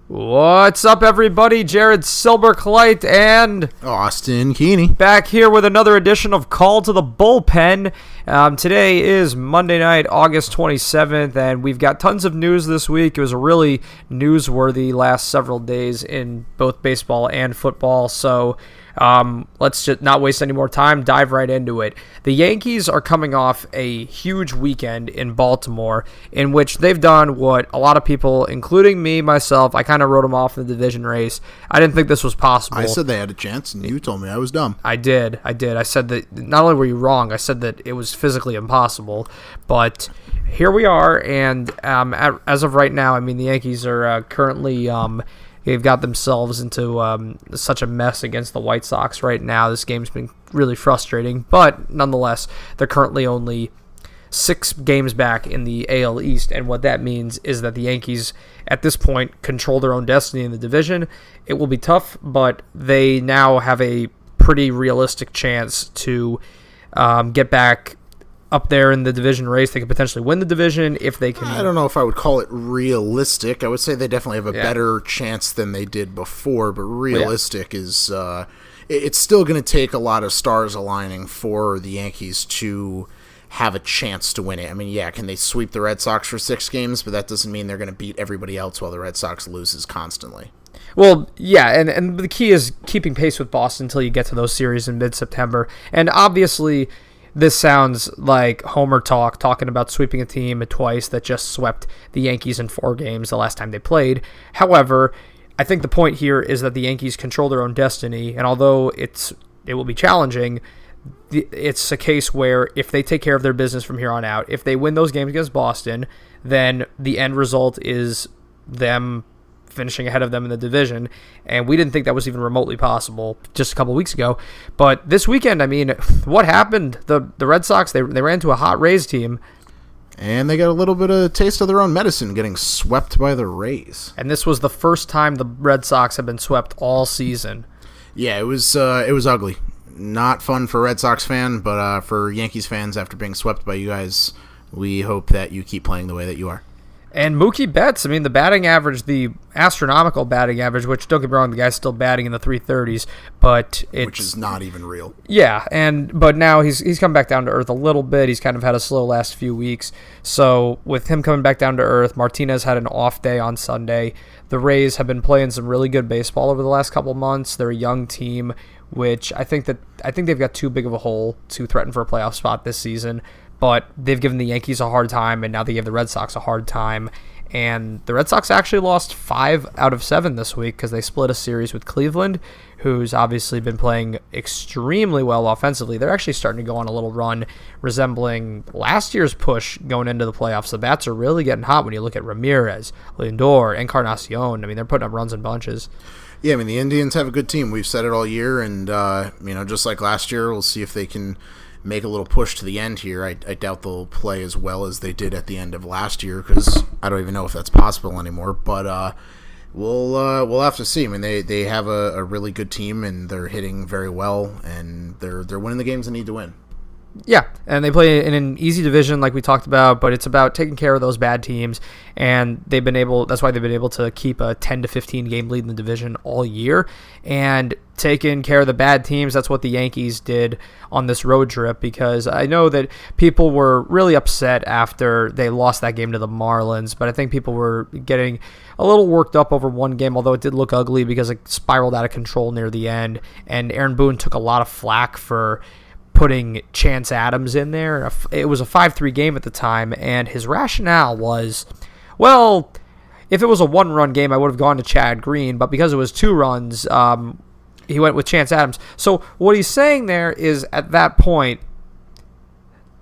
What's up, everybody? Jared Silberkleit and Austin Keeney back here with another edition of Call to the Bullpen. Today is Monday night, August 27th, and we've got tons of news this week. It was a really newsworthy last several days in both baseball and football, so let's just not waste any more time, dive right into it. The Yankees are coming off a huge weekend in Baltimore in which they've done what a lot of people, including me, myself, I kind of wrote them off in the division race. I didn't think this was possible. I said they had a chance, and you told me I was dumb. I did. I said that not only were you wrong, I said that it was physically impossible. But here we are, and as of right now, I mean, the Yankees are currently... They've got themselves into such a mess against the White Sox right now. This game's been really frustrating, but nonetheless, they're currently only 6 games back in the AL East, and what that means is that the Yankees, at this point, control their own destiny in the division. It will be tough, but they now have a pretty realistic chance to get back up there in the division race. They could potentially win the division if they can. I don't know if I would call it realistic. I would say they definitely have a better chance than they did before, but realistic is it's still going to take a lot of stars aligning for the Yankees to have a chance to win it. I mean, can they sweep the Red Sox for 6 games, but that doesn't mean they're going to beat everybody else while the Red Sox loses constantly. Well, yeah, and the key is keeping pace with Boston until you get to those series in mid-September. And obviously, this sounds like Homer talk, talking about sweeping a team twice that just swept the Yankees in 4 games the last time they played. However, I think the point here is that the Yankees control their own destiny, and although it will be challenging, it's a case where if they take care of their business from here on out, if they win those games against Boston, then the end result is them finishing ahead of them in the division, and we didn't think that was even remotely possible just a couple weeks ago. But this weekend, I mean, what happened? The Red Sox, they ran into a hot Rays team, and they got a little bit of taste of their own medicine getting swept by the Rays. And this was the first time the Red Sox have been swept all season. Yeah, it was ugly. Not fun for a Red Sox fan, but for Yankees fans, after being swept by you guys, we hope that you keep playing the way that you are. And Mookie Betts, I mean, the batting average, the astronomical batting average, which, don't get me wrong, the guy's still batting in the 330s, but it's... Which is not even real. Yeah, but now he's come back down to earth a little bit. He's kind of had a slow last few weeks. So with him coming back down to earth, Martinez had an off day on Sunday. The Rays have been playing some really good baseball over the last couple months. They're a young team, which I think they've got too big of a hole to threaten for a playoff spot this season. But they've given the Yankees a hard time, and now they give the Red Sox a hard time. And the Red Sox actually lost 5 out of 7 this week because they split a series with Cleveland, who's obviously been playing extremely well offensively. They're actually starting to go on a little run resembling last year's push going into the playoffs. The bats are really getting hot when you look at Ramirez, Lindor, Encarnacion. I mean, they're putting up runs in bunches. Yeah, I mean, the Indians have a good team. We've said it all year, and just like last year, we'll see if they can make a little push to the end here. I doubt they'll play as well as they did at the end of last year because I don't even know if that's possible anymore. But we'll have to see. I mean, they have a really good team and they're hitting very well and they're winning the games they need to win. Yeah, and they play in an easy division like we talked about, but it's about taking care of those bad teams, and that's why they've been able to keep a 10 to 15 game lead in the division all year, and taking care of the bad teams. That's what the Yankees did on this road trip, because I know that people were really upset after they lost that game to the Marlins, but I think people were getting a little worked up over one game, although it did look ugly because it spiraled out of control near the end, and Aaron Boone took a lot of flack for putting Chance Adams in there. It was a 5-3 game at the time, and his rationale was, well, if it was a 1-run game, I would have gone to Chad Green, but because it was 2 runs, he went with Chance Adams. So what he's saying there is, at that point,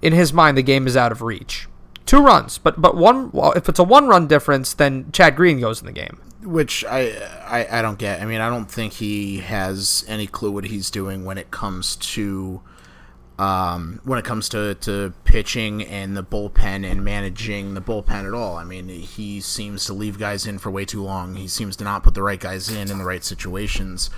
in his mind, the game is out of reach. 2 runs, but if it's a 1-run difference, then Chad Green goes in the game. Which I don't get. I mean, I don't think he has any clue what he's doing when it comes to pitching and the bullpen and managing the bullpen at all. I mean, he seems to leave guys in for way too long. He seems to not put the right guys in the right situations.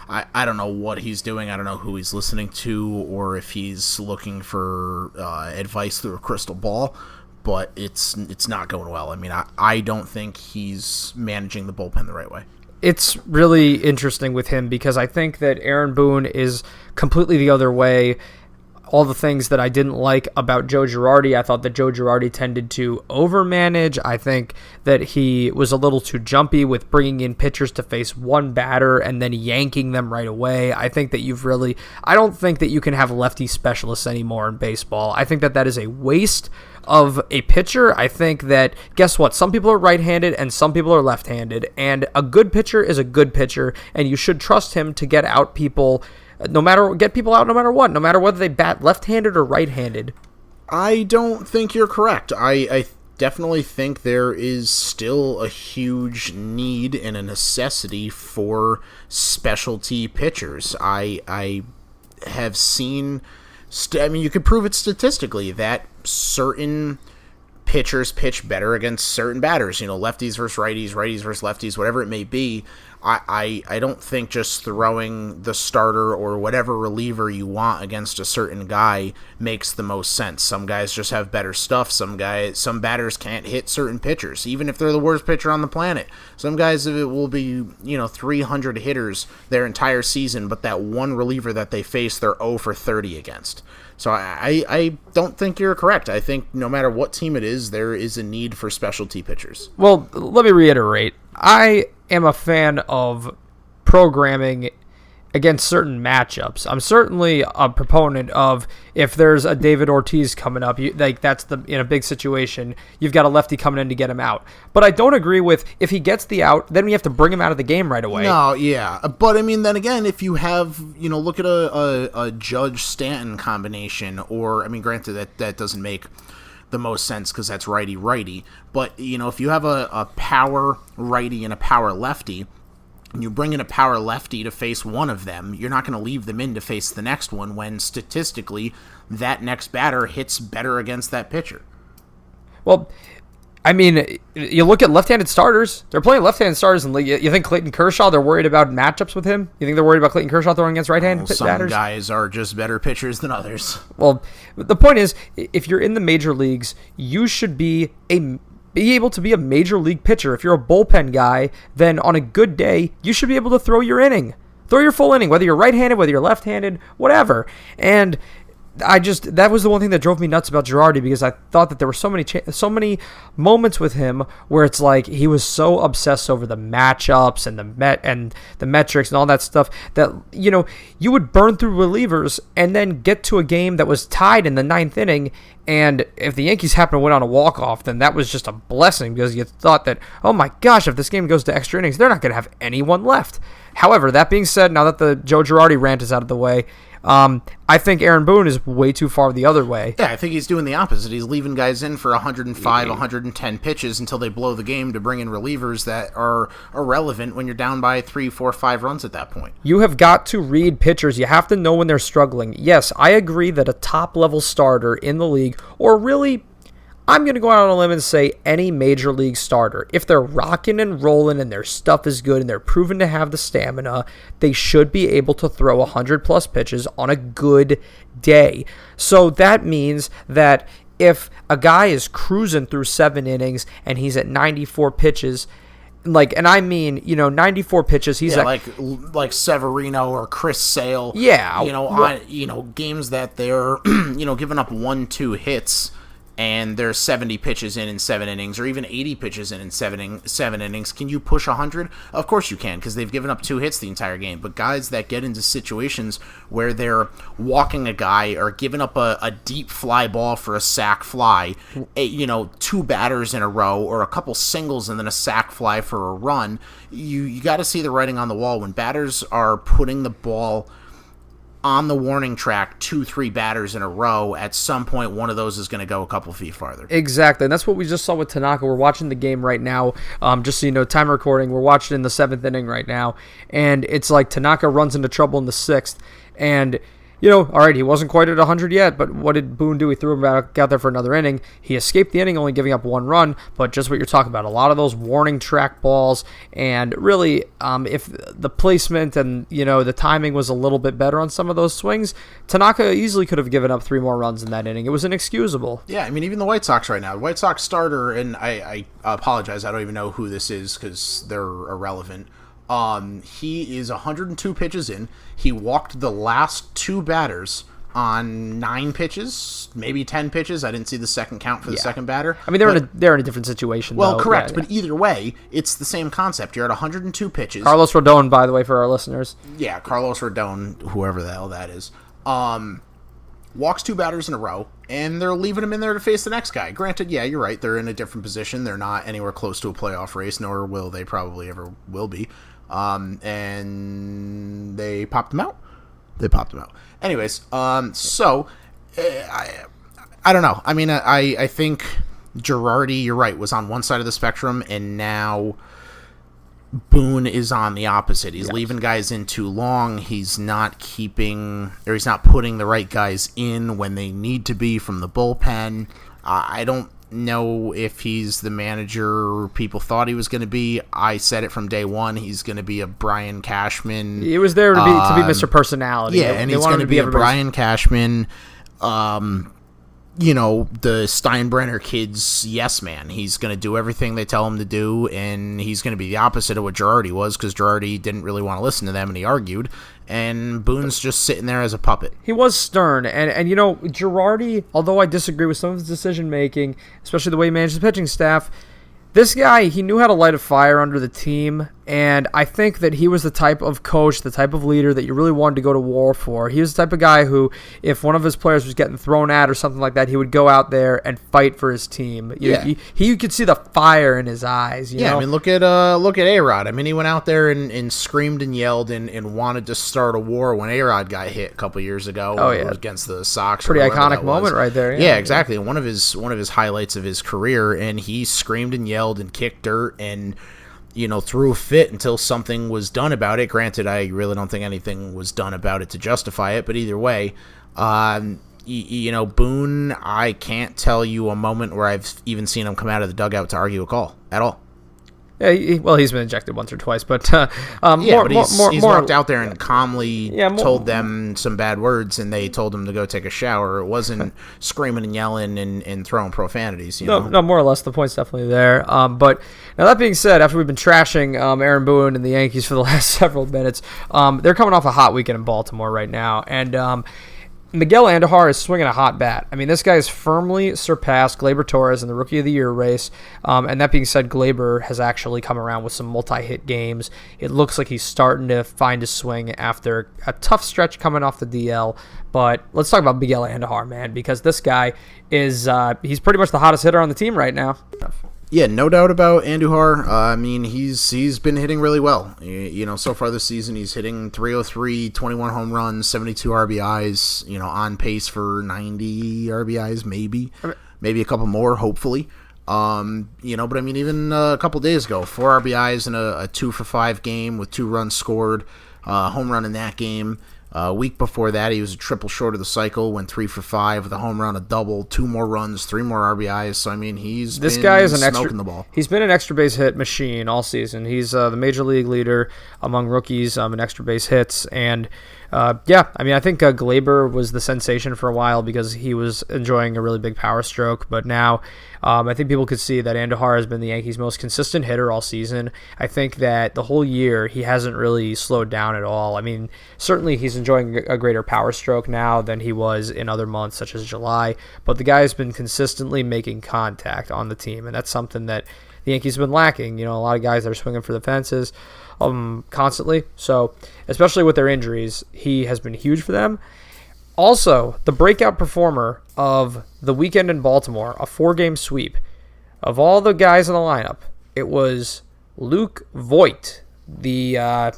I don't know what he's doing. I don't know who he's listening to or if he's looking for advice through a crystal ball. but it's not going well. I mean, I don't think he's managing the bullpen the right way. It's really interesting with him because I think that Aaron Boone is completely the other way. All the things that I didn't like about Joe Girardi, I thought that Joe Girardi tended to overmanage. I think that he was a little too jumpy with bringing in pitchers to face one batter and then yanking them right away. I think that I don't think that you can have lefty specialists anymore in baseball. I think that that is a waste of a pitcher. I think that, guess what? Some people are right-handed and some people are left-handed, and a good pitcher is a good pitcher, and you should trust him to get people out no matter what, no matter whether they bat left-handed or right-handed. I don't think you're correct. I definitely think there is still a huge need and a necessity for specialty pitchers. I have seen, you could prove it statistically that certain pitchers pitch better against certain batters, lefties versus righties, righties versus lefties, whatever it may be. I don't think just throwing the starter or whatever reliever you want against a certain guy makes the most sense. Some guys just have better stuff. Some batters can't hit certain pitchers, even if they're the worst pitcher on the planet. Some guys, it will be 300 hitters their entire season, but that one reliever that they face, they're 0 for 30 against. So I don't think you're correct. I think no matter what team it is, there is a need for specialty pitchers. Well, let me reiterate. I am a fan of programming against certain matchups. I'm certainly a proponent of, if there's a David Ortiz coming up, in a big situation, you've got a lefty coming in to get him out. But I don't agree with, if he gets the out, then we have to bring him out of the game right away. No, yeah. But I mean, then again, if you have, look at a Judge Stanton combination, or, I mean, granted that doesn't make the most sense because that's righty-righty. But, if you have a power righty and a power lefty, and you bring in a power lefty to face one of them, you're not going to leave them in to face the next one when statistically that next batter hits better against that pitcher. Well, I mean, you look at left-handed starters. They're playing left-handed starters in the league. You think Clayton Kershaw, they're worried about matchups with him? You think they're worried about Clayton Kershaw throwing against right-handed batters? Some guys are just better pitchers than others. Well, the point is, if you're in the major leagues, you should be able to be a major league pitcher. If you're a bullpen guy, then on a good day, you should be able to throw your inning. Throw your full inning, whether you're right-handed, whether you're left-handed, whatever. And that was the one thing that drove me nuts about Girardi, because I thought that there were so many moments with him where it's like he was so obsessed over the matchups and the metrics and all that stuff that you would burn through relievers and then get to a game that was tied in the ninth inning, and if the Yankees happen to win on a walk-off, then that was just a blessing, because you thought that, oh my gosh, if this game goes to extra innings, they're not going to have anyone left. However, that being said, now that the Joe Girardi rant is out of the way, I think Aaron Boone is way too far the other way. Yeah, I think he's doing the opposite. He's leaving guys in for 105, 110 pitches until they blow the game to bring in relievers that are irrelevant when you're down by 3, 4, 5 runs at that point. You have got to read pitchers. You have to know when they're struggling. Yes, I agree that a top-level starter in the league, or really, I'm going to go out on a limb and say any major league starter, if they're rocking and rolling and their stuff is good and they're proven to have the stamina, they should be able to throw 100-plus pitches on a good day. So that means that if a guy is cruising through 7 innings and he's at 94 pitches, and I mean, 94 pitches. He's like Severino or Chris Sale. Yeah, on games that they're giving up 1-2 hits, and there's 70 pitches in 7 innings, or even 80 pitches in 7 innings. Can you push 100? Of course you can, because they've given up 2 hits the entire game. But guys that get into situations where they're walking a guy or giving up a deep fly ball for a sac fly, 2 batters in a row, or a couple singles and then a sac fly for a run, you got to see the writing on the wall. When batters are putting the ball on the warning track 2-3 batters in a row, at some point one of those is going to go a couple feet farther. Exactly, and that's what we just saw with Tanaka. We're watching the game right now. Just so you know, time recording, we're watching in the 7th inning right now, and it's like Tanaka runs into trouble in the 6th, and all right, he wasn't quite at 100 yet, but what did Boone do? He threw him out there for another inning. He escaped the inning, only giving up 1 run, but just what you're talking about, a lot of those warning track balls, and really, if the placement and, the timing was a little bit better on some of those swings, Tanaka easily could have given up 3 more runs in that inning. It was inexcusable. Yeah, I mean, even the White Sox right now, the White Sox starter, and I apologize, I don't even know who this is because they're irrelevant. He is 102 pitches in. He walked the last 2 batters on 9 pitches, maybe 10 pitches. I didn't see the second count for the second batter. I mean, they're in a different situation. Well, though. Correct, but either way, it's the same concept. You're at 102 pitches. Carlos Rodon, by the way, for our listeners. Yeah, Carlos Rodon, whoever the hell that is. Walks 2 batters in a row, and they're leaving him in there to face the next guy. Granted, yeah, you're right. They're in a different position. They're not anywhere close to a playoff race, nor will they probably ever will be. And they popped him out. Anyways, so I don't know. I mean, I think Girardi, you're right, was on one side of the spectrum, and now Boone is on the opposite. He's leaving guys in too long. He's not putting the right guys in when they need to be from the bullpen. I don't know if he's the manager people thought he was going to be. I said it from day one. He's going to be a Brian Cashman. He was there to be Mr. Personality. Yeah, and he's going to be a Brian Cashman. The Steinbrenner kid's yes man. He's going to do everything they tell him to do, and he's going to be the opposite of what Girardi was, because Girardi didn't really want to listen to them, and he argued, and Boone's just sitting there as a puppet. He was stern, and Girardi, although I disagree with some of his decision-making, especially the way he managed the pitching staff, this guy, he knew how to light a fire under the team, and I think that he was the type of coach, the type of leader that you really wanted to go to war for. He was the type of guy who, if one of his players was getting thrown at or something like that, he would go out there and fight for his team. You could see the fire in his eyes. You know? I mean, look at A-Rod. I mean, he went out there and screamed and yelled and wanted to start a war when A-Rod got hit a couple years ago. Against the Sox. Pretty iconic moment right there. Yeah, exactly. One of his highlights of his career, and he screamed and yelled and kicked dirt and threw a fit until something was done about it. Granted, I really don't think anything was done about it to justify it, but either way, Boone, I can't tell you a moment where I've even seen him come out of the dugout to argue a call at all. Yeah, he's been ejected once or twice, but he's walked out there and calmly told them some bad words, and they told him to go take a shower. It wasn't screaming and yelling and throwing profanities. No, more or less the point's definitely there. But now that being said, after we've been trashing Aaron Boone and the Yankees for the last several minutes, they're coming off a hot weekend in Baltimore right now, and Miguel Andujar is swinging a hot bat. I mean, this guy has firmly surpassed Gleyber Torres in the Rookie of the Year race. And that being said, Gleyber has actually come around with some multi-hit games. It looks like he's starting to find his swing after a tough stretch coming off the DL. But let's talk about Miguel Andujar, man, because this guy is he's pretty much the hottest hitter on the team right now. Yeah, no doubt about Andujar. I mean, he's been hitting really well. So far this season, he's hitting .303, 21 home runs, 72 RBIs, on pace for 90 RBIs, maybe a couple more, hopefully. But I mean, even a couple days ago, 4 RBIs in a 2-for-5 game with 2 runs scored, home run in that game. A week before that, he was a triple short of the cycle, went 3-for-5 with a home run, a double, 2 more runs, 3 more RBIs. So I mean, this guy is smoking the ball. He's been an extra base hit machine all season. He's the major league leader among rookies in extra base hits, and I mean, I think Gleyber was the sensation for a while because he was enjoying a really big power stroke, but now I think people could see that Andujar has been the Yankees' most consistent hitter all season. I think that the whole year he hasn't really slowed down at all. I mean, certainly he's enjoying a greater power stroke now than he was in other months, such as July, but the guy has been consistently making contact on the team, and that's something that the Yankees have been lacking. A lot of guys that are swinging for the fences constantly. So, especially with their injuries, he has been huge for them. Also, the breakout performer of the weekend in Baltimore, a 4-game sweep. Of all the guys in the lineup, it was Luke Voigt, the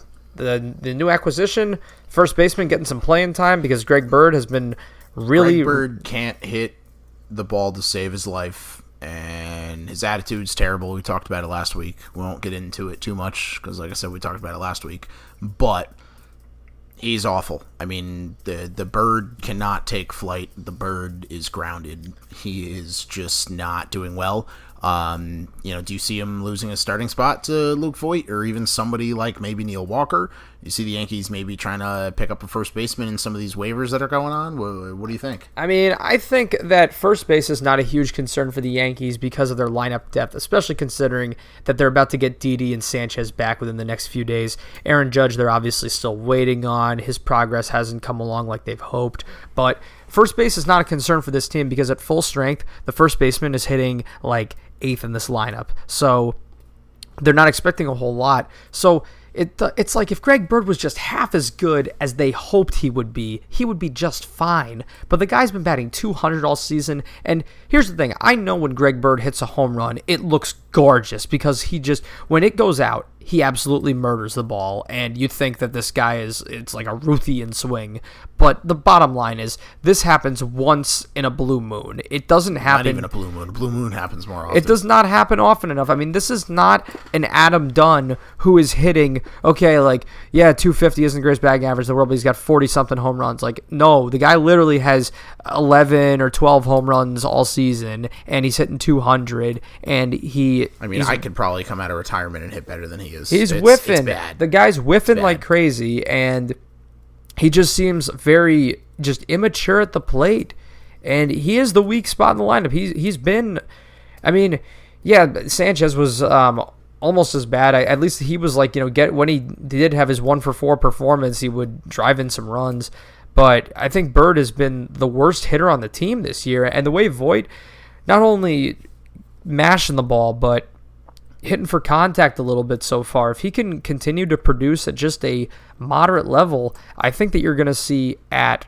new acquisition, first baseman, getting some playing time because Greg Bird has been really... Greg Bird can't hit the ball to save his life, and his attitude's terrible. We talked about it last week. We won't get into it too much because, like I said, we talked about it last week. But He's awful. I mean, the bird cannot take flight. The bird is grounded. He is just not doing well. Do you see him losing a starting spot to Luke Voit or even somebody like maybe Neil Walker? You see the Yankees maybe trying to pick up a first baseman in some of these waivers that are going on? What do you think? I mean, I think that first base is not a huge concern for the Yankees because of their lineup depth, especially considering that they're about to get Didi and Sanchez back within the next few days. Aaron Judge, they're obviously still waiting on. His progress hasn't come along like they've hoped, but first base is not a concern for this team because at full strength, the first baseman is hitting like 8th in this lineup. So they're not expecting a whole lot. So it's like if Greg Bird was just half as good as they hoped he would be just fine. But the guy's been batting .200 all season. And here's the thing. I know when Greg Bird hits a home run, it looks gorgeous because when it goes out, he absolutely murders the ball, and you think that this guy it's like a Ruthian swing. But the bottom line is, this happens once in a blue moon. It doesn't happen. Not even a blue moon. A blue moon happens more often. It does not happen often enough. I mean, this is not an Adam Dunn who is hitting, 250 isn't the greatest batting average in the world, but he's got 40-something home runs. Like, no, the guy literally has 11 or 12 home runs all season, and he's hitting 200, and I could probably come out of retirement and hit better than he is. He's whiffing. It's bad. The guy's whiffing like crazy, and he just seems very just immature at the plate. And he is the weak spot in the lineup. He's been, Sanchez was almost as bad. At least he was when he did have his 1-for-4 performance, he would drive in some runs. But I think Bird has been the worst hitter on the team this year. And the way Voit not only mashing the ball, but hitting for contact a little bit so far. If he can continue to produce at just a moderate level, I think that you're going to see at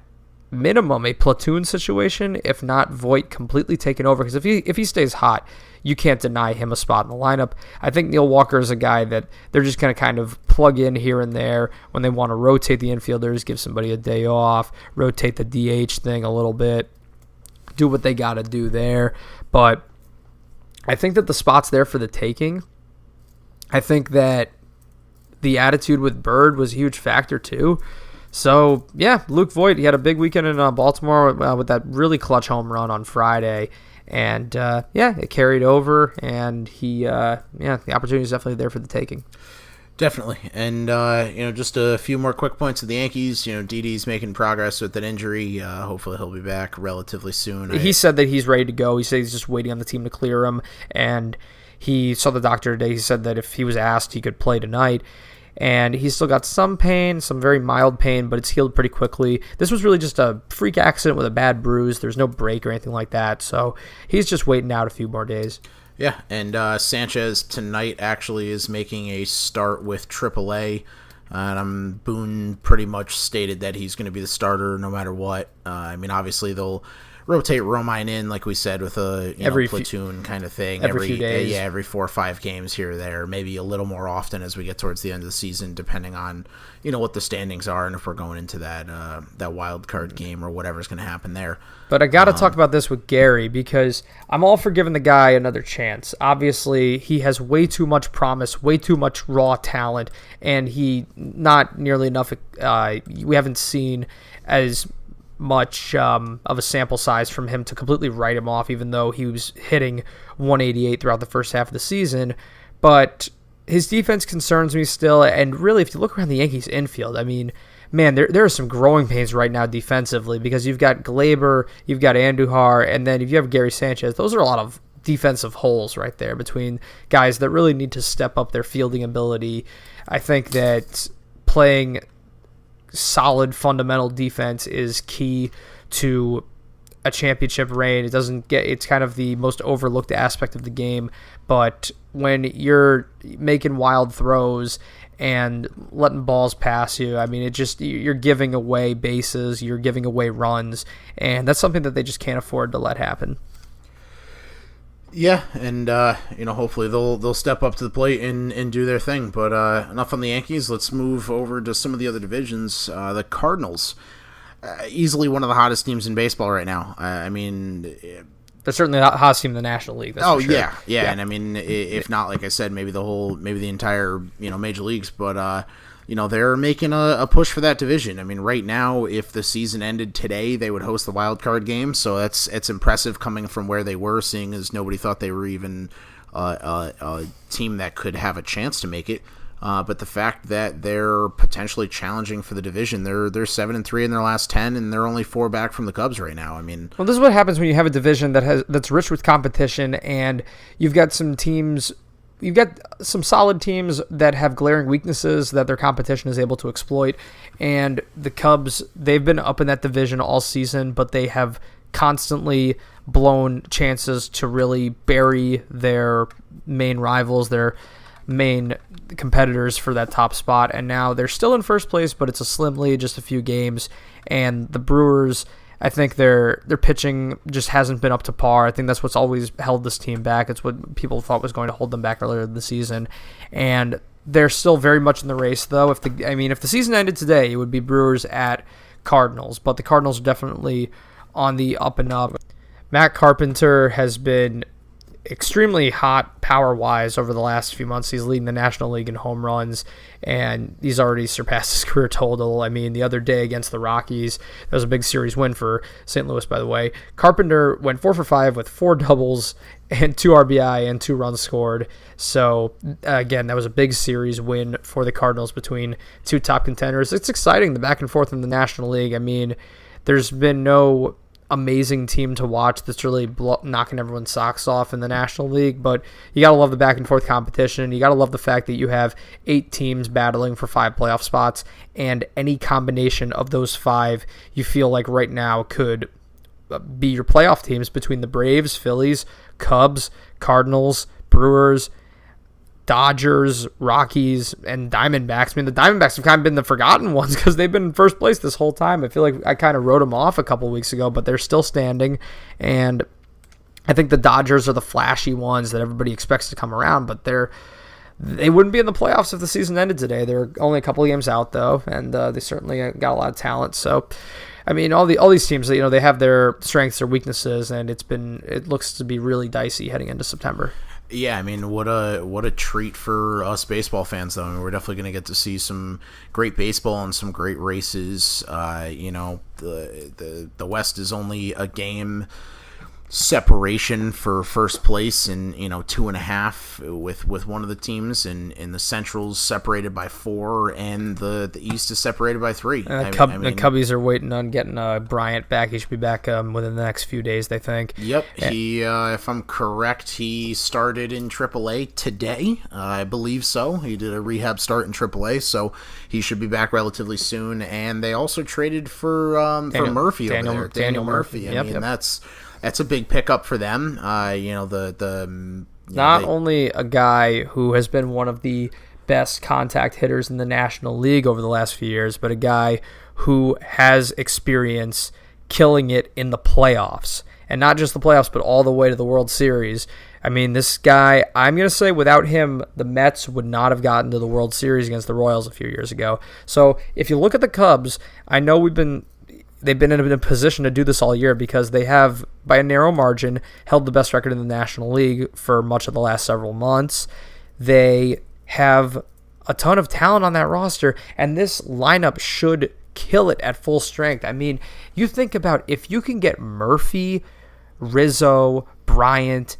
minimum a platoon situation, if not Voit completely taken over. Because if he stays hot, you can't deny him a spot in the lineup. I think Neil Walker is a guy that they're just going to kind of plug in here and there when they want to rotate the infielders, give somebody a day off, rotate the DH thing a little bit, do what they got to do there. But I think that the spot's there for the taking. I think that the attitude with Bird was a huge factor too. So, Luke Voit, he had a big weekend in Baltimore with that really clutch home run on Friday. And, it carried over, and the opportunity is definitely there for the taking. Definitely. And, just a few more quick points of the Yankees. Didi's making progress with that injury. Hopefully he'll be back relatively soon. He said that he's ready to go. He said he's just waiting on the team to clear him. And he saw the doctor today. He said that if he was asked, he could play tonight. And he's still got some pain, some very mild pain, but it's healed pretty quickly. This was really just a freak accident with a bad bruise. There's no break or anything like that. So he's just waiting out a few more days. Yeah, and Sanchez tonight actually is making a start with AAA. And Boone pretty much stated that he's going to be the starter no matter what. Obviously they'll rotate Romine in, like we said, with a platoon kind of thing. Every few days. Every 4 or 5 games here or there. Maybe a little more often as we get towards the end of the season, depending on what the standings are and if we're going into that wild card game or whatever's going to happen there. But I got to talk about this with Gary because I'm all for giving the guy another chance. Obviously, he has way too much promise, way too much raw talent, and he not nearly enough. We haven't seen as much of a sample size from him to completely write him off, even though he was hitting 188 throughout the first half of the season. But his defense concerns me still, and really, if you look around the Yankees infield, there are some growing pains right now defensively because you've got Glaber, you've got Andujar, and then if you have Gary Sanchez, those are a lot of defensive holes right there between guys that really need to step up their fielding ability. I think that playing solid fundamental defense is key to a championship reign. It's kind of the most overlooked aspect of the game, but when you're making wild throws and letting balls pass you, you're giving away bases, you're giving away runs, and that's something that they just can't afford to let happen. Yeah, and hopefully they'll step up to the plate and do their thing. But enough on the Yankees. Let's move over to some of the other divisions. The Cardinals, easily one of the hottest teams in baseball right now. They're certainly the hottest team in the National League. That's for sure. Yeah. And I mean, if not, like I said, maybe the entire major leagues, but they're making a push for that division. I mean, right now, if the season ended today, they would host the wild card game. So it's impressive coming from where they were, seeing as nobody thought they were even a team that could have a chance to make it. But the fact that they're potentially challenging for the division, they're 7-3 in their last 10, and they're only 4 back from the Cubs right now. I mean, well, this is what happens when you have a division that's rich with competition, and you've got some teams. You've got some solid teams that have glaring weaknesses that their competition is able to exploit. And the Cubs, they've been up in that division all season, but they have constantly blown chances to really bury their main rivals, their main competitors for that top spot. And now they're still in first place, but it's a slim lead, just a few games. And the Brewers, I think their pitching just hasn't been up to par. I think that's what's always held this team back. It's what people thought was going to hold them back earlier in the season. And they're still very much in the race, though. If the season ended today, it would be Brewers at Cardinals. But the Cardinals are definitely on the up and up. Matt Carpenter has been extremely hot power-wise over the last few months. He's leading the National League in home runs, and he's already surpassed his career total. I mean, the other day against the Rockies, that was a big series win for St. Louis, by the way. Carpenter went 4 for 5 with 4 doubles and 2 RBI and 2 runs scored. So, again, that was a big series win for the Cardinals between two top contenders. It's exciting, the back and forth in the National League. I mean, there's been no amazing team to watch that's really knocking everyone's socks off in the National League, but you gotta love the back and forth competition. You gotta love the fact that you have 8 teams battling for 5 playoff spots, and any combination of those 5 you feel like right now could be your playoff teams between the Braves, Phillies, Cubs, Cardinals, Brewers, Dodgers, Rockies, and Diamondbacks. I mean, the Diamondbacks have kind of been the forgotten ones because they've been in first place this whole time. I feel like I kind of wrote them off a couple weeks ago, but they're still standing. And I think the Dodgers are the flashy ones that everybody expects to come around, but they wouldn't be in the playoffs if the season ended today. They're only a couple of games out, though, and they certainly got a lot of talent. So, I mean, all these teams, they have their strengths, their weaknesses, and it looks to be really dicey heading into September. Yeah, I mean, what a treat for us baseball fans, though. I mean, we're definitely going to get to see some great baseball and some great races. The West is only a game separation for first place in 2.5 with one of the teams, and the Central's separated by 4, and the East is separated by 3. The Cubbies are waiting on getting Bryant back. He should be back within the next few days, they think. Yep, he if I'm correct, he started in AAA today. I believe so. He did a rehab start in AAA, so he should be back relatively soon. And they also traded for Murphy over there, Daniel Murphy. I mean, that's a big pickup for them. Only a guy who has been one of the best contact hitters in the National League over the last few years, but a guy who has experience killing it in the playoffs. And not just the playoffs, but all the way to the World Series. I mean, this guy, I'm going to say without him, the Mets would not have gotten to the World Series against the Royals a few years ago. So if you look at the Cubs, I know they've been in a position to do this all year because they have, by a narrow margin, held the best record in the National League for much of the last several months. They have a ton of talent on that roster, and this lineup should kill it at full strength. I mean, you think about if you can get Murphy, Rizzo, Bryant,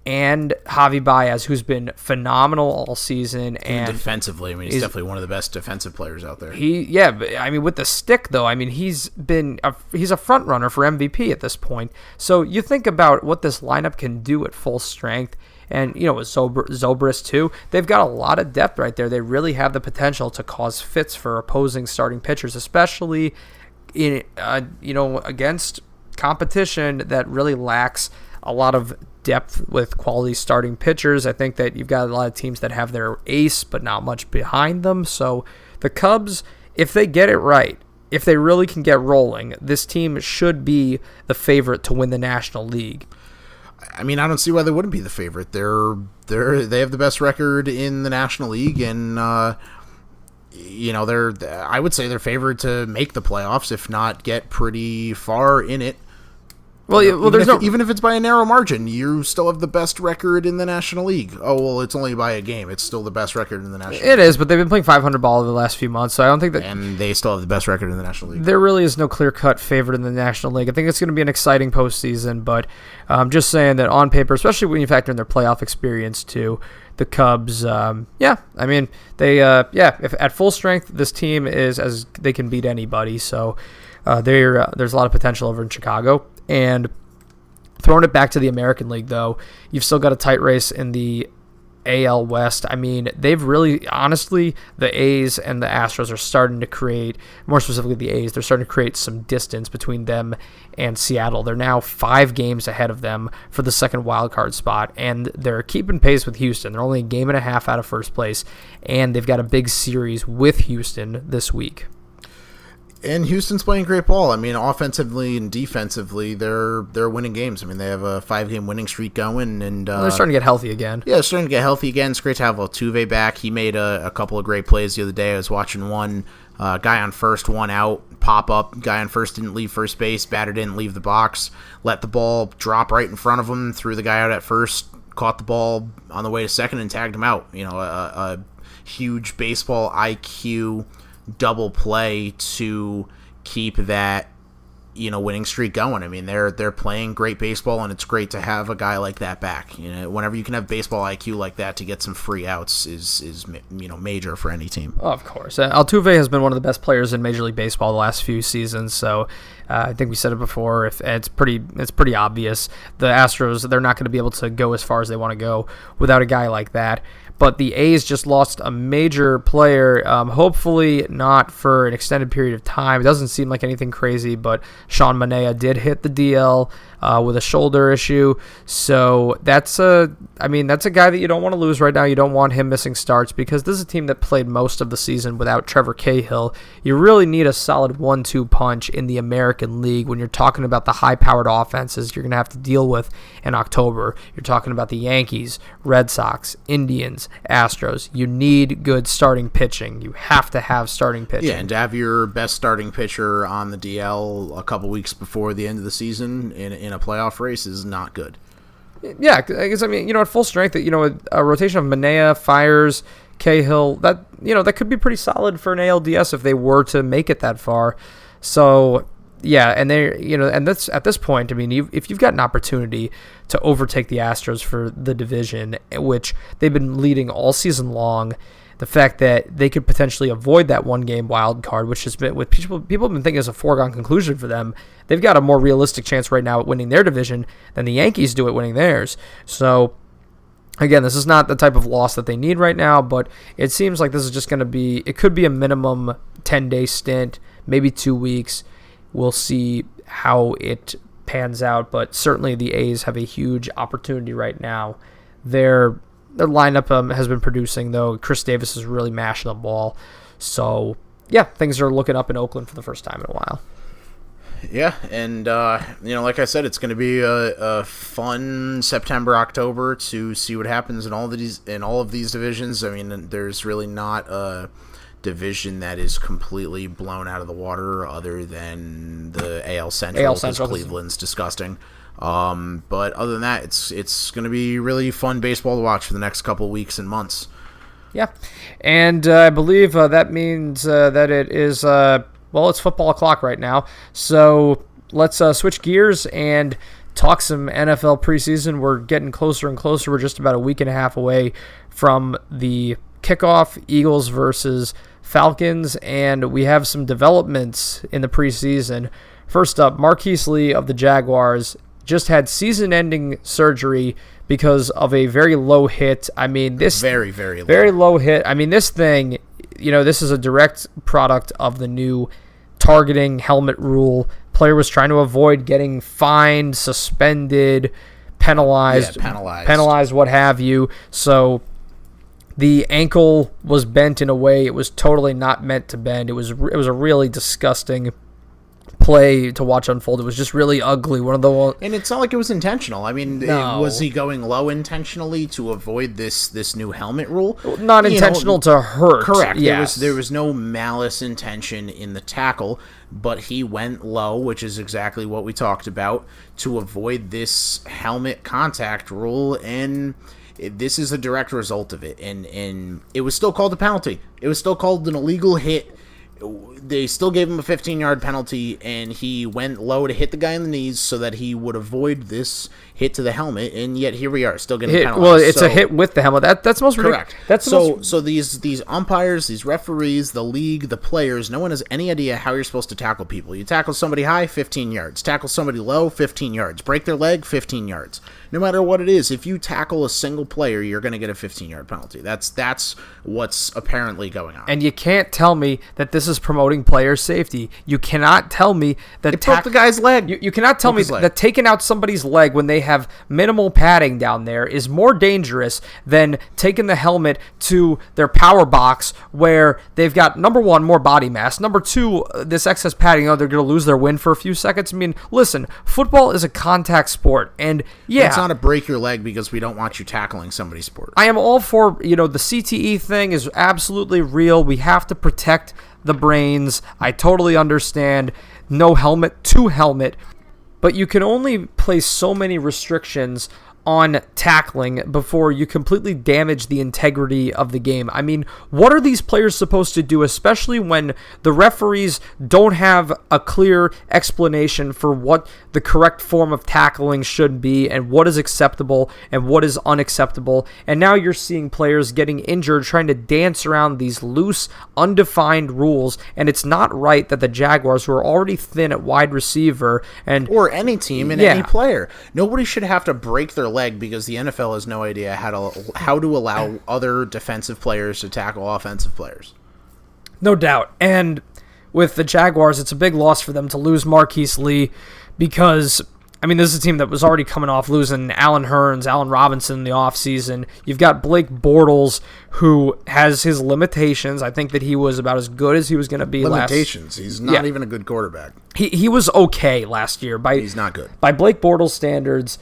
and Javi Baez, who's been phenomenal all season. And defensively, I mean, he's definitely one of the best defensive players out there. But I mean, with the stick, though, I mean, he's a front runner for MVP at this point. So you think about what this lineup can do at full strength. And, with Zobrist, too, they've got a lot of depth right there. They really have the potential to cause fits for opposing starting pitchers, especially against competition that really lacks a lot of depth with quality starting pitchers. I think that you've got a lot of teams that have their ace, but not much behind them. So the Cubs, if they get it right, if they really can get rolling, this team should be the favorite to win the National League. I mean, I don't see why they wouldn't be the favorite. They have the best record in the National League, and I would say they're favored to make the playoffs, if not get pretty far in it. Well, even if it's by a narrow margin, you still have the best record in the National League. Oh, well, it's only by a game. It's still the best record in the National League. It is, but they've been playing 500 ball over the last few months, so I don't think that... And they still have the best record in the National League. There really is no clear-cut favorite in the National League. I think it's going to be an exciting postseason, but I'm just saying that on paper, especially when you factor in their playoff experience too, the Cubs, if at full strength, this team is as they can beat anybody, so there's a lot of potential over in Chicago. And throwing it back to the American League, though, you've still got a tight race in the AL West. I mean, they've really, honestly, the A's and the Astros are starting to create, more specifically the A's, they're starting to create some distance between them and Seattle. They're now 5 games ahead of them for the second wild card spot, and they're keeping pace with Houston. They're only a game and a half out of first place, and they've got a big series with Houston this week. And Houston's playing great ball. I mean, offensively and defensively, they're winning games. I mean, they have a 5-game winning streak going, and they're starting to get healthy again. Yeah, they're starting to get healthy again. It's great to have Altuve back. He made a couple of great plays the other day. I was watching one guy on first, one out, pop up. Guy on first didn't leave first base. Batter didn't leave the box. Let the ball drop right in front of him. Threw the guy out at first. Caught the ball on the way to second and tagged him out. You know, a huge baseball IQ double play to keep that, you know, winning streak going. I mean, they're playing great baseball, and it's great to have a guy like that back. You know, whenever you can have baseball IQ like that to get some free outs is you know, major for any team. Oh, of course. Altuve has been one of the best players in Major League Baseball the last few seasons, so I think we said it before. If it's pretty obvious. The Astros, they're not going to be able to go as far as they want to go without a guy like that. But the A's just lost a major player, hopefully not for an extended period of time. It doesn't seem like anything crazy, but Sean Manaea did hit the DL with a shoulder issue. So that's a guy that you don't want to lose right now. You don't want him missing starts because this is a team that played most of the season without Trevor Cahill. You really need a solid 1-2 punch in the American League when you're talking about the high-powered offenses you're going to have to deal with in October. You're talking about the Yankees, Red Sox, Indians, Astros. You need good starting pitching. You have to have starting pitching. Yeah, and to have your best starting pitcher on the DL a couple weeks before the end of the season in a playoff race is not good. Yeah, because, I mean, you know, at full strength, you know, a rotation of Manaea, Fires, Cahill, that could be pretty solid for an ALDS if they were to make it that far. So, yeah, and they, you know, and that's at this point. I mean, if you've got an opportunity to overtake the Astros for the division, which they've been leading all season long, the fact that they could potentially avoid that 1-game wild card, which has been what people have been thinking is a foregone conclusion for them, they've got a more realistic chance right now at winning their division than the Yankees do at winning theirs. So, again, this is not the type of loss that they need right now, but it seems like this is just going to be, it could be a minimum 10-day stint, maybe 2 weeks. We'll see how it pans out, but certainly the A's have a huge opportunity right now. Their lineup has been producing, though. Chris Davis is really mashing the ball. So, yeah, things are looking up in Oakland for the first time in a while. Yeah, and, you know, like I said, it's going to be a fun September, October to see what happens in all of these divisions. I mean, there's really not a division that is completely blown out of the water other than the AL Central, because Cleveland's disgusting. But other than that, it's going to be really fun baseball to watch for the next couple of weeks and months. Yeah, and I believe that means that it is, it's football o'clock right now. So let's switch gears and talk some NFL preseason. We're getting closer and closer. We're just about a week and a half away from the kickoff, Eagles versus Falcons, and we have some developments in the preseason. First up, Marquise Lee of the Jaguars just had season-ending surgery because of a very low hit. I mean, this very low hit. I mean, this thing, you know, this is a direct product of the new targeting helmet rule. Player was trying to avoid getting fined, suspended, penalized, what have you. So the ankle was bent in a way it was totally not meant to bend. It was a really disgusting play to watch unfold. It was just really ugly. One of the And it's not like it was intentional. I mean, No. was he going low intentionally to avoid this new helmet rule? not intentional to hurt. Correct. Yes. There was no malice intention in the tackle, but he went low, which is exactly what we talked about, to avoid this helmet contact rule, and this is a direct result of it. And it was still called a penalty. It was still called an illegal hit. They still gave him a 15-yard penalty, and he went low to hit the guy in the knees so that he would avoid this hit to the helmet, and yet here we are, still getting penalized. Well, it's a hit with the helmet. That's most correct. That's so these umpires, these referees, the league, the players, no one has any idea how you're supposed to tackle people. You tackle somebody high, 15 yards. Tackle somebody low, 15 yards. Break their leg, 15 yards. No matter what it is, if you tackle a single player, you're going to get a 15-yard penalty. That's what's apparently going on. And you can't tell me that this is promoting player safety. You cannot tell me that it broke the guy's leg. You cannot tell me that taking out somebody's leg when they have minimal padding down there is more dangerous than taking the helmet to their power box where they've got, number one, more body mass. Number two, this excess padding, they're going to lose their wind for a few seconds. I mean, listen, football is a contact sport, and yeah. It's not a break your leg because we don't want you tackling somebody's sport. I am all for, the CTE thing is absolutely real. We have to protect the brains. I totally understand. No helmet to helmet. But you can only place so many restrictions on tackling before you completely damage the integrity of the game. I mean, what are these players supposed to do, especially when the referees don't have a clear explanation for what the correct form of tackling should be and what is acceptable and what is unacceptable? And now you're seeing players getting injured trying to dance around these loose, undefined rules, and it's not right that the Jaguars, who are already thin at wide receiver, or any team and any player, nobody should have to break their leg because the NFL has no idea how to allow other defensive players to tackle offensive players. No doubt. And with the Jaguars, it's a big loss for them to lose Marquise Lee because, I mean, this is a team that was already coming off losing Allen Hurns, Allen Robinson in the offseason. You've got Blake Bortles, who has his limitations. I think that he was about as good as he was going to be Limitations. He's not even a good quarterback. He was okay last year. He's not good. By Blake Bortles standards,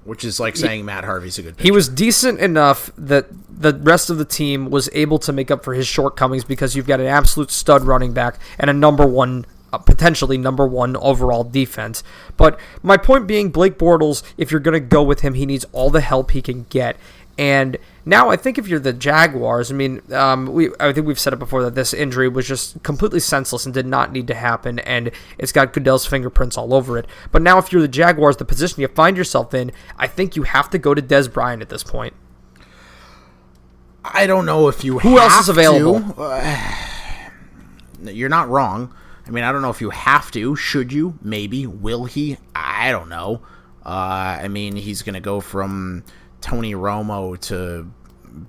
which is like saying Matt Harvey's a good pitcher. He was decent enough that the rest of the team was able to make up for his shortcomings because you've got an absolute stud running back and potentially number one overall defense. But my point being, Blake Bortles, if you're going to go with him, he needs all the help he can get. And now I think if you're the Jaguars, I mean, I think we've said it before that this injury was just completely senseless and did not need to happen, and it's got Goodell's fingerprints all over it. But now if you're the Jaguars, the position you find yourself in, I think you have to go to Dez Bryant at this point. I don't know if you Who else is available? You're not wrong. I mean, I don't know if you have to. Should you? Maybe. Will he? I don't know. I mean, he's going to go from Tony Romo to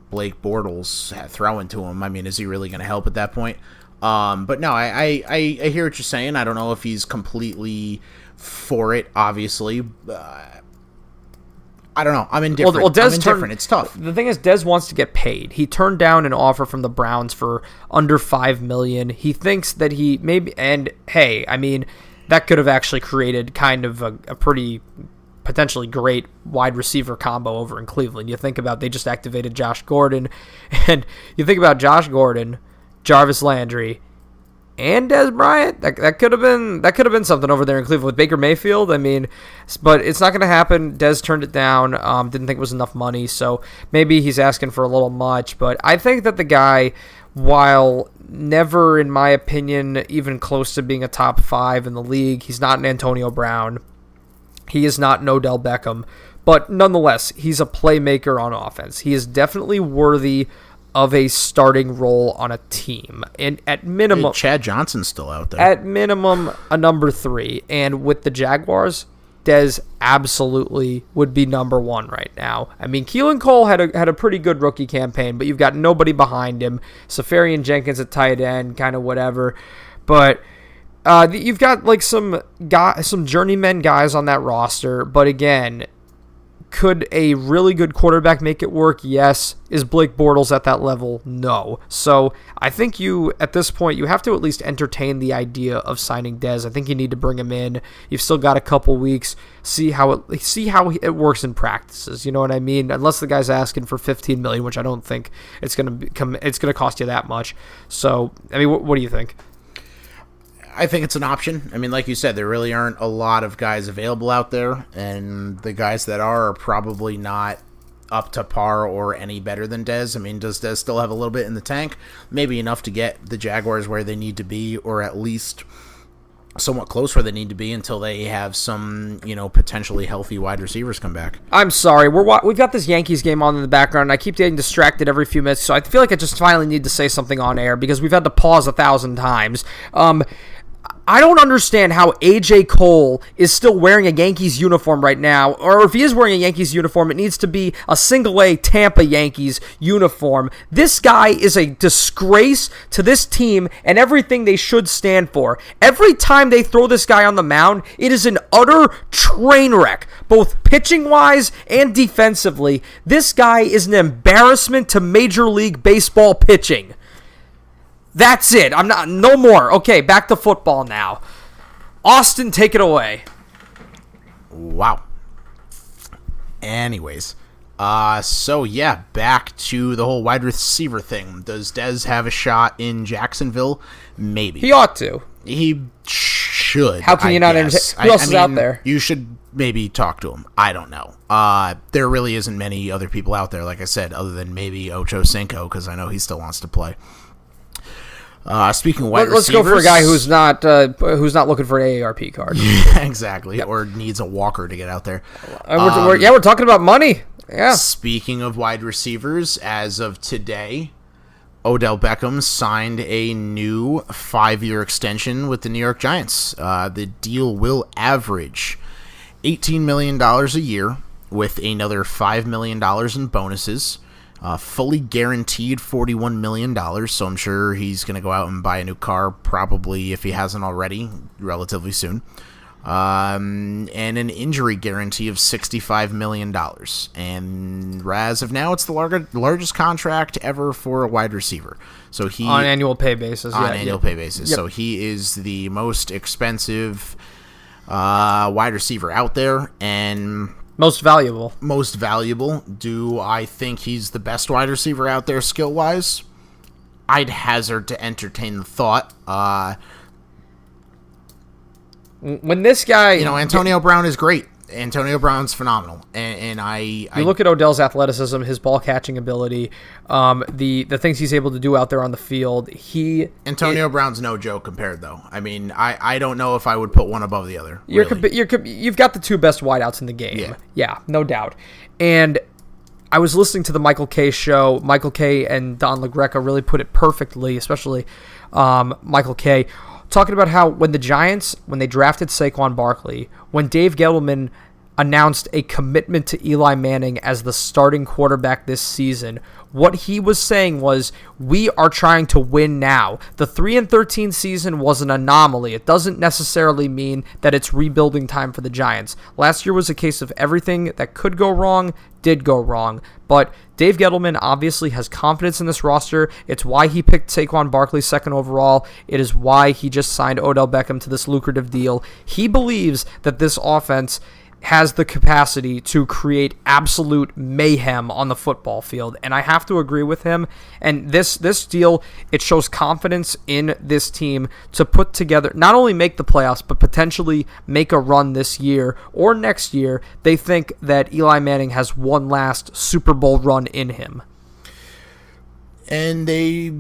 Blake Bortles throwing to him. I mean, is he really going to help at that point? But no, I hear what you're saying. I don't know if he's completely for it, obviously. I don't know. I'm indifferent. I'm indifferent. It's tough. The thing is, Dez wants to get paid. He turned down an offer from the Browns for under $5 million. He thinks that he maybe, and hey, I mean, that could have actually created kind of a pretty potentially great wide receiver combo over in Cleveland. You think about, they just activated Josh Gordon, and you think about Josh Gordon, Jarvis Landry, and Dez Bryant. That could have been something over there in Cleveland with Baker Mayfield. I mean, but it's not going to happen. Dez turned it down. Didn't think it was enough money, so maybe he's asking for a little much. But I think that the guy, while never, in my opinion, even close to being a top 5 in the league, he's not an Antonio Brown. He is not an Odell Beckham, but nonetheless, he's a playmaker on offense. He is definitely worthy of a starting role on a team. And at minimum... Chad Johnson's still out there. At minimum, a number 3. And with the Jaguars, Dez absolutely would be number 1 right now. I mean, Keelan Cole had a pretty good rookie campaign, but you've got nobody behind him. Safarian Jenkins at tight end, kind of whatever. But... you've got like some journeyman guys on that roster, but again, Could a really good quarterback make it work? Yes. Is Blake Bortles at that level? No. So I think at this point, you have to at least entertain the idea of signing Dez. I think you need to bring him in. You've still got a couple weeks. See how it works in practices. You know what I mean? Unless the guy's asking for $15 million, which I don't think it's going to cost you that much. So, I mean, what do you think? I think it's an option. I mean, like you said, there really aren't a lot of guys available out there, and the guys that are probably not up to par or any better than Dez. I mean, does Dez still have a little bit in the tank? Maybe enough to get the Jaguars where they need to be, or at least somewhat close where they need to be until they have some, potentially healthy wide receivers come back. I'm sorry. We've got this Yankees game on in the background, and I keep getting distracted every few minutes, so I feel like I just finally need to say something on air because we've had to pause 1,000 times. I don't understand how A.J. Cole is still wearing a Yankees uniform right now, or if he is wearing a Yankees uniform, it needs to be a single-A Tampa Yankees uniform. This guy is a disgrace to this team and everything they should stand for. Every time they throw this guy on the mound, it is an utter train wreck, both pitching-wise and defensively. This guy is an embarrassment to Major League Baseball pitching. That's it. No more. Okay, back to football now. Austin, take it away. Wow. Anyways, so yeah, back to the whole wide receiver thing. Does Dez have a shot in Jacksonville? Maybe. He ought to. He should. How can you not entertain? Who else is out there? You should maybe talk to him. I don't know. There really isn't many other people out there, like I said, other than maybe Ocho Cinco, because I know he still wants to play. Speaking of wide let's receivers, go for a guy who's not looking for an AARP card. Exactly, yep. Or needs a walker to get out there. We're talking about money. Yeah. Speaking of wide receivers, as of today, Odell Beckham signed a new 5-year extension with the New York Giants. The deal will average $18 million a year with another $5 million in bonuses. Fully guaranteed $41 million, so I'm sure he's going to go out and buy a new car, probably if he hasn't already, relatively soon. And an injury guarantee of $65 million. And as of now, it's the largest contract ever for a wide receiver. So he on annual pay basis. Pay basis. Yep. So he is the most expensive wide receiver out there, and most valuable. Do I think he's the best wide receiver out there skill-wise? I'd hazard to entertain the thought. When this guy... Antonio Brown is great. Antonio Brown's phenomenal. And I look at Odell's athleticism, his ball-catching ability, the things he's able to do out there on the field. Antonio Brown's no joke compared, though. I mean, I don't know if I would put one above the other. You've got the two best wideouts in the game. Yeah, no doubt. And I was listening to the Michael Kay show. Michael Kay and Don LaGreca really put it perfectly, especially Michael Kay, talking about how when the Giants, when they drafted Saquon Barkley, when Dave Gettleman announced a commitment to Eli Manning as the starting quarterback this season, what he was saying was, we are trying to win now. The 3-13 season was an anomaly. It doesn't necessarily mean that it's rebuilding time for the Giants. Last year was a case of everything that could go wrong did go wrong, but Dave Gettleman obviously has confidence in this roster. It's why he picked Saquon Barkley second overall. It is why he just signed Odell Beckham to this lucrative deal. He believes that this offense has the capacity to create absolute mayhem on the football field, and I have to agree with him. And this deal, it shows confidence in this team to put together, not only make the playoffs, but potentially make a run this year or next year. They think that Eli Manning has one last Super Bowl run in him. And they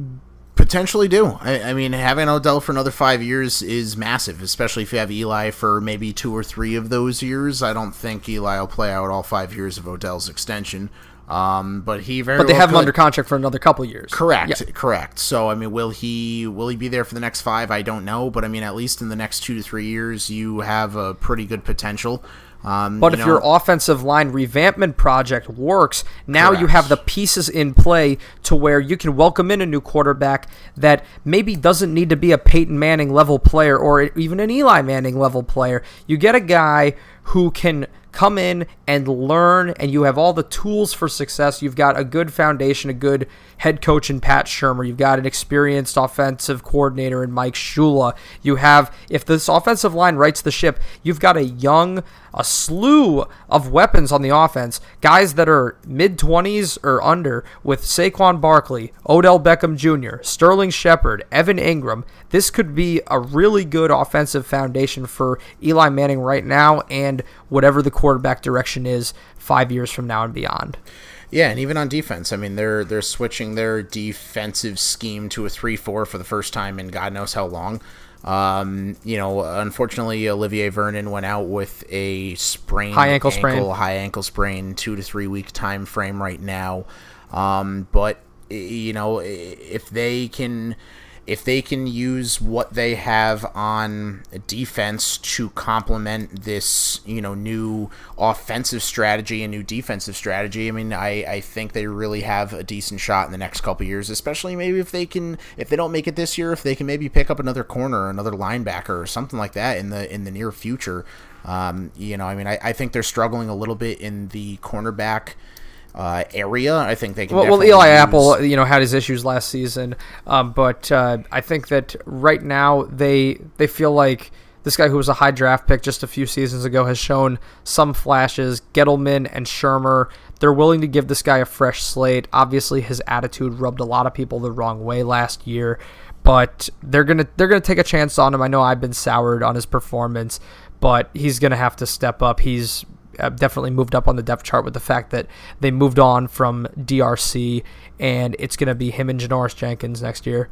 potentially do. I mean, having Odell for another 5 years is massive, especially if you have Eli for maybe 2 or 3 of those years. I don't think Eli will play out all 5 years of Odell's extension. But they have him under contract for another couple years. Correct. So, I mean, will he be there for the next 5? I don't know, but I mean, at least in the next 2 to 3 years, you have a pretty good potential. But if your offensive line revampment project works, now you have the pieces in play to where you can welcome in a new quarterback that maybe doesn't need to be a Peyton Manning level player or even an Eli Manning level player. You get a guy who can come in and learn, and you have all the tools for success. You've got a good foundation, a good head coach in Pat Shurmur. You've got an experienced offensive coordinator in Mike Shula. You have, if this offensive line rights the ship, you've got a slew of weapons on the offense, guys that are mid-20s or under, with Saquon Barkley, Odell Beckham Jr., Sterling Shepard, Evan Ingram. This could be a really good offensive foundation for Eli Manning right now and whatever the quarterback direction is 5 years from now and beyond. Yeah, and even on defense, I mean, they're switching their defensive scheme to a 3-4 for the first time in God knows how long. Unfortunately, Olivier Vernon went out with a high ankle sprain, 2 to 3 week time frame right now. But if they can use what they have on defense to complement this, new offensive strategy and new defensive strategy, I mean, I think they really have a decent shot in the next couple of years, especially maybe if they don't make it this year, if they can maybe pick up another corner, another linebacker or something like that in the near future. I think they're struggling a little bit in the cornerback area. I think they can. Well, Eli Apple, had his issues last season, but I think that right now they feel like this guy who was a high draft pick just a few seasons ago has shown some flashes. Gettleman and Shurmur, they're willing to give this guy a fresh slate. Obviously, his attitude rubbed a lot of people the wrong way last year, but they're gonna take a chance on him. I know I've been soured on his performance, but he's gonna have to step up. He's definitely moved up on the depth chart with the fact that they moved on from DRC, and it's going to be him and Janoris Jenkins next year.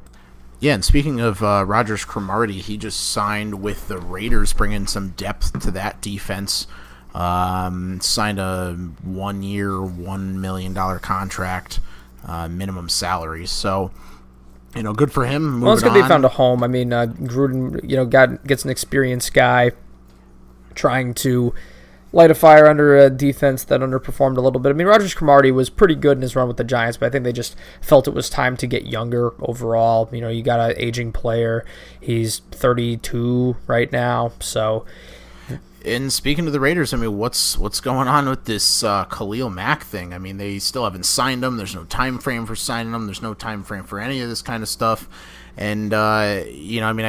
Yeah, and speaking of Rogers Cromartie, he just signed with the Raiders, bringing some depth to that defense. Signed a 1-year, $1 million contract, minimum salary. So, good for him. Well, it's good they found a home. I mean, Gruden, gets an experienced guy trying to light a fire under a defense that underperformed a little bit. I mean, Rogers Cromartie was pretty good in his run with the Giants, but I think they just felt it was time to get younger overall. You got an aging player. He's 32 right now, so. And speaking of the Raiders, I mean, what's going on with this Khalil Mack thing? I mean, they still haven't signed him. There's no time frame for signing him. There's no time frame for any of this kind of stuff. And, I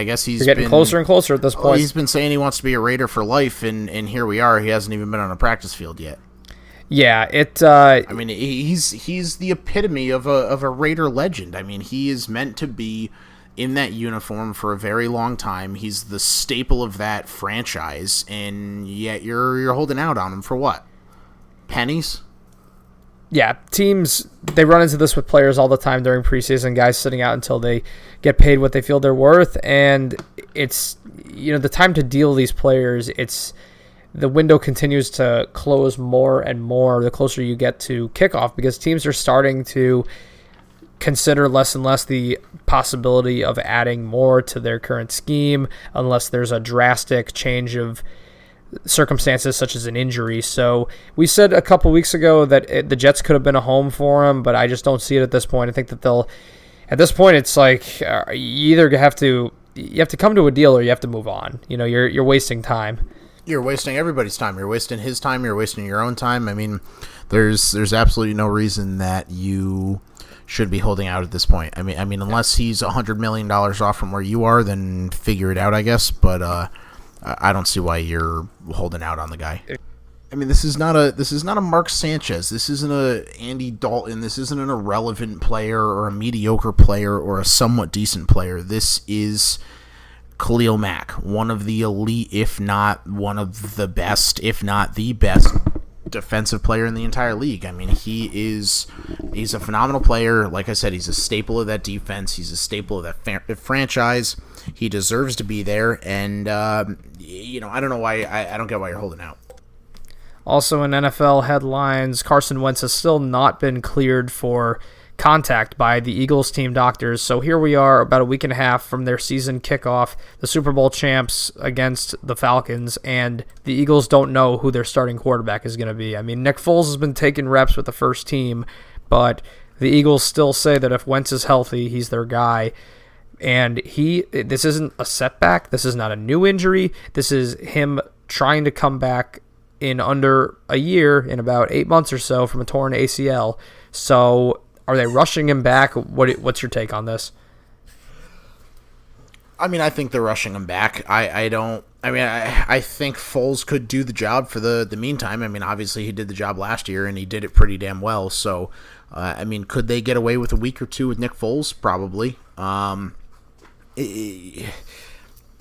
guess he's getting closer and closer at this point. He's been saying he wants to be a Raider for life, and here we are. He hasn't even been on a practice field yet. Yeah, he's the epitome of a Raider legend. I mean, he is meant to be in that uniform for a very long time. He's the staple of that franchise, and yet you're holding out on him for what? Pennies? Yeah, teams, they run into this with players all the time during preseason, guys sitting out until they get paid what they feel they're worth, and it's, the time to deal these players, the window continues to close more and more the closer you get to kickoff, because teams are starting to consider less and less the possibility of adding more to their current scheme unless there's a drastic change of circumstances such as an injury. So we said a couple weeks ago that the Jets could have been a home for him, but I just don't see it at this point. I think that at this point, it's like you either have to come to a deal or you have to move on. You're wasting time. You're wasting everybody's time. You're wasting his time. You're wasting your own time. I mean, there's absolutely no reason that you should be holding out at this point. I mean, unless he's $100 million off from where you are, then figure it out, I guess. But I don't see why you're holding out on the guy. I mean, this is not a Mark Sanchez. This isn't a Andy Dalton. This isn't an irrelevant player or a mediocre player or a somewhat decent player. This is Khalil Mack, one of the elite, if not one of the best, if not the best defensive player in the entire league. I mean, he's a phenomenal player. Like I said, he's a staple of that defense. He's a staple of that franchise. He deserves to be there, and I don't know why. I don't get why you're holding out. Also in NFL headlines, Carson Wentz has still not been cleared for contact by the Eagles team doctors. So here we are about a week and a half from their season kickoff, the Super Bowl champs against the Falcons, and the Eagles don't know who their starting quarterback is going to be. I mean, Nick Foles has been taking reps with the first team, but the Eagles still say that if Wentz is healthy, he's their guy. And this isn't a setback. This is not a new injury. This is him trying to come back in under a year, in about 8 months or so, from a torn ACL. So are they rushing him back? What's your take on this? I mean, I think they're rushing him back. I think Foles could do the job for the meantime. I mean, obviously he did the job last year, and he did it pretty damn well. So, could they get away with a week or two with Nick Foles? Probably. I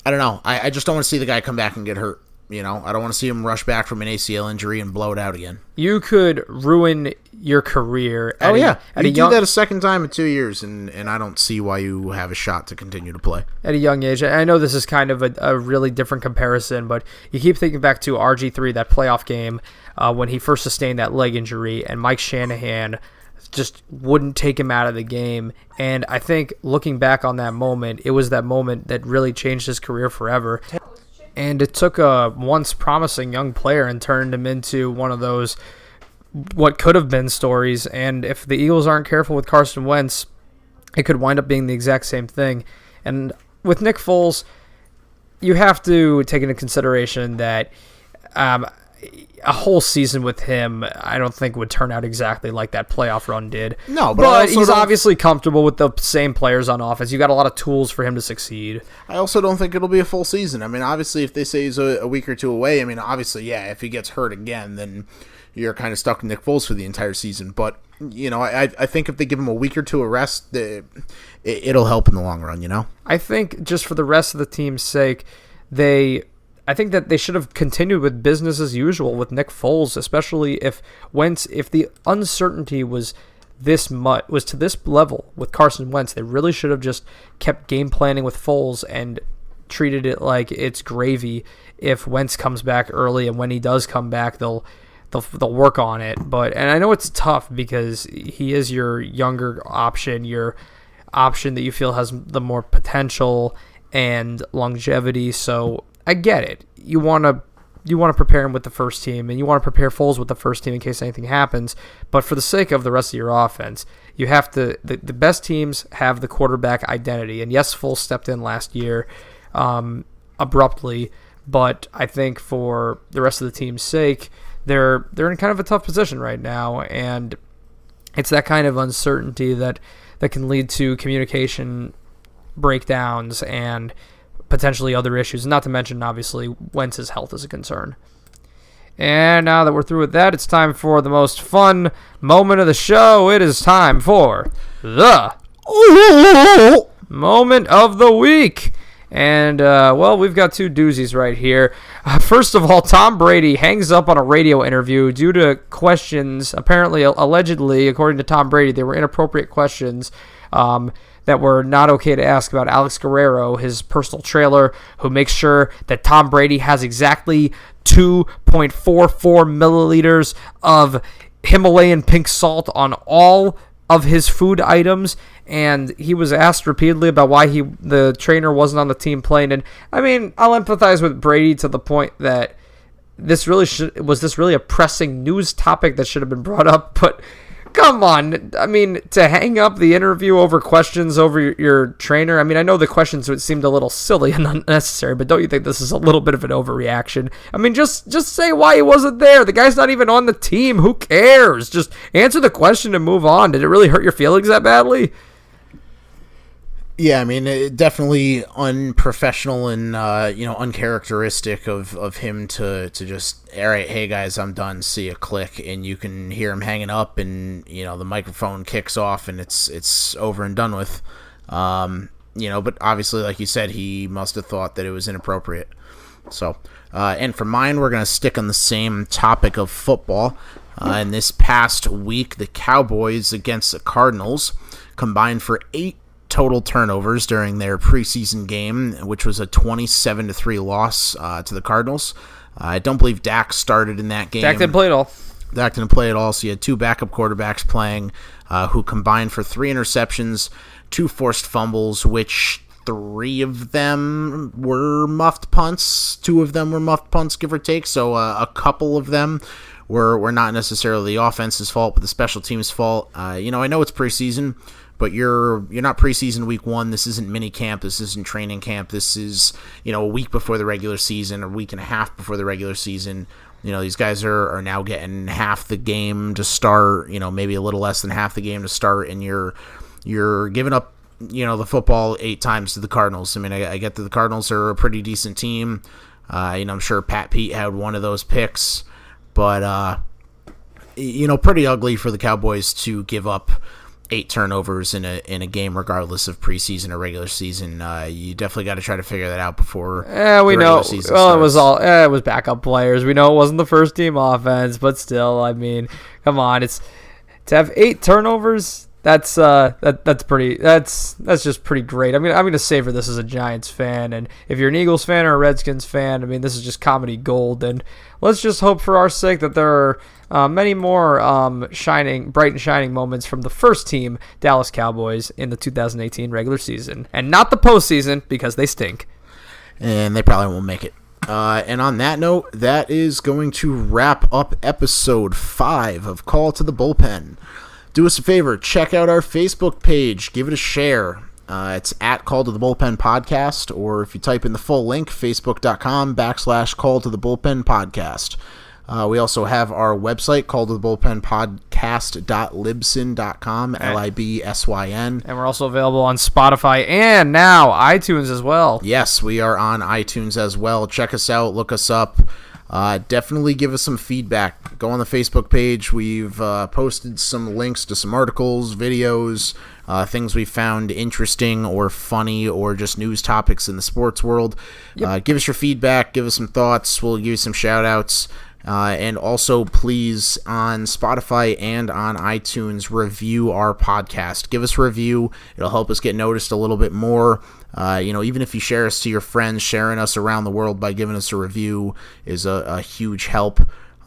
don't know. I just don't want to see the guy come back and get hurt. I don't want to see him rush back from an ACL injury and blow it out again. You could ruin your career. You do that a second time in 2 years, and I don't see why you have a shot to continue to play. At a young age. I know this is kind of a really different comparison, but you keep thinking back to RG3, that playoff game, when he first sustained that leg injury, and Mike Shanahan just wouldn't take him out of the game. And I think looking back on that moment, it was that moment that really changed his career forever. And it took a once promising young player and turned him into one of those what could have been stories. And if the Eagles aren't careful with Carson Wentz, it could wind up being the exact same thing. And with Nick Foles, you have to take into consideration that a whole season with him, I don't think would turn out exactly like that playoff run did. No, but he's obviously comfortable with the same players on offense. You got a lot of tools for him to succeed. I also don't think it'll be a full season. I mean, obviously, if they say he's a week or two away, obviously, if he gets hurt again, then you're kind of stuck with Nick Foles for the entire season. But, I think if they give him a week or two of rest, it'll help in the long run, I think just for the rest of the team's sake, I think that they should have continued with business as usual with Nick Foles, especially if the uncertainty was to this level with Carson Wentz. They really should have just kept game planning with Foles and treated it like it's gravy. If Wentz comes back early, and when he does come back, they'll work on it. And I know it's tough because he is your younger option, your option that you feel has the more potential and longevity. So I get it. You want to prepare him with the first team, and you want to prepare Foles with the first team in case anything happens. But for the sake of the rest of your offense, you have to. The best teams have the quarterback identity. And yes, Foles stepped in last year abruptly, but I think for the rest of the team's sake, they're in kind of a tough position right now, and it's that kind of uncertainty that can lead to communication breakdowns and potentially other issues, not to mention, obviously, Wentz's health is a concern. And now that we're through with that, it's time for the most fun moment of the show. It is time for the moment of the week. And, we've got two doozies right here. First of all, Tom Brady hangs up on a radio interview due to questions, apparently, allegedly, according to Tom Brady, they were inappropriate questions that were not okay to ask about Alex Guerrero, his personal trailer, who makes sure that Tom Brady has exactly 2.44 milliliters of Himalayan pink salt on all of his food items. And he was asked repeatedly about why the trainer wasn't on the team playing. And I'll empathize with Brady to the point that this really a pressing news topic that should have been brought up, but come on. To hang up the interview over questions over your trainer, I know the questions would seemed a little silly and unnecessary, but don't you think this is a little bit of an overreaction? Just say why he wasn't there. The guy's not even on the team. Who cares? Just answer the question and move on. Did it really hurt your feelings that badly? Yeah, it definitely unprofessional and uncharacteristic of him to just, all right, hey guys, I'm done, see a click, and you can hear him hanging up, and the microphone kicks off, and it's over and done with. But obviously, like you said, he must have thought that it was inappropriate. So, and for mine, we're gonna stick on the same topic of football. In this past week, the Cowboys against the Cardinals combined for 8 total turnovers during their preseason game, which was a 27-3 loss to the Cardinals. I don't believe Dak started in that game. Dak didn't play at all. Dak didn't play at all, so you had 2 backup quarterbacks playing who combined for 3 interceptions, 2 forced fumbles, which 3 of them were muffed punts. 2 of them were muffed punts, give or take, so a couple of them were not necessarily the offense's fault, but the special teams' fault. I know it's preseason, but you're not preseason week 1. This isn't mini camp. This isn't training camp. This is, a week before the regular season, a week and a half before the regular season. These guys are now getting half the game to start, maybe a little less than half the game to start, and you're giving up, the football 8 times to the Cardinals. I mean, I get that the Cardinals are a pretty decent team. I'm sure Pat Pete had one of those picks, but, pretty ugly for the Cowboys to give up 8 turnovers in a game, regardless of preseason or regular season. You definitely got to try to figure that out before. We know. Starts. It was backup players. We know it wasn't the first team offense, but still, I mean, come on, it's to have 8 turnovers. That's just pretty great. I mean, I'm gonna savor this as a Giants fan, and if you're an Eagles fan or a Redskins fan, I mean, this is just comedy gold. And let's just hope for our sake that there are many more bright and shining moments from the first team Dallas Cowboys in the 2018 regular season, and not the postseason because they stink. And they probably won't make it. And on that note, that is going to wrap up episode 5 of Call to the Bullpen. Do us a favor, check out our Facebook page, give it a share. It's at Call to the Bullpen Podcast, or if you type in the full link, facebook.com/Call to the Bullpen Podcast. We also have our website, Call to the Bullpen Podcast.libsyn.com, Libsyn. And we're also available on Spotify and now iTunes as well. Yes, we are on iTunes as well. Check us out, look us up. Definitely give us some feedback. Go on the Facebook page. We've posted some links to some articles, videos, things we found interesting or funny, or just news topics in the sports world. Yep. Give us your feedback. Give us some thoughts. We'll give you some shout-outs. And also, please, on Spotify and on iTunes, review our podcast. Give us a review. It'll help us get noticed a little bit more. Even if you share us to your friends, sharing us around the world by giving us a review is a huge help.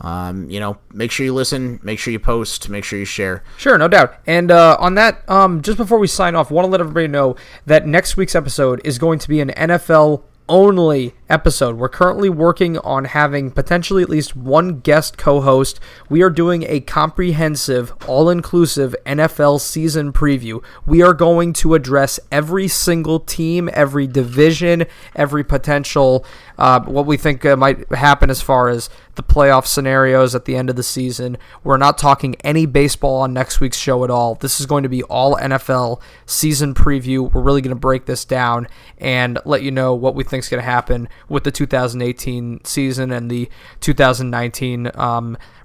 Make sure you listen, make sure you post, make sure you share. Sure, no doubt. And on that, just before we sign off, want to let everybody know that next week's episode is going to be an NFL only episode. We're currently working on having potentially at least one guest co-host. We are doing a comprehensive, all-inclusive NFL season preview. We are going to address every single team, every division, every potential, what we think might happen as far as the playoff scenarios at the end of the season. We're not talking any baseball on next week's show at all. This is going to be all NFL season preview. We're really going to break this down and let you know what we think is going to happen with the 2018 season and the 2019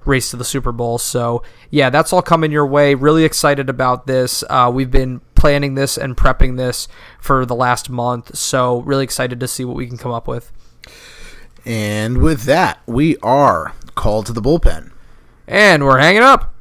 race to the Super Bowl. So, yeah, that's all coming your way. Really excited about this. We've been planning this and prepping this for the last month, so really excited to see what we can come up with. And with that, we are called to the bullpen. And we're hanging up.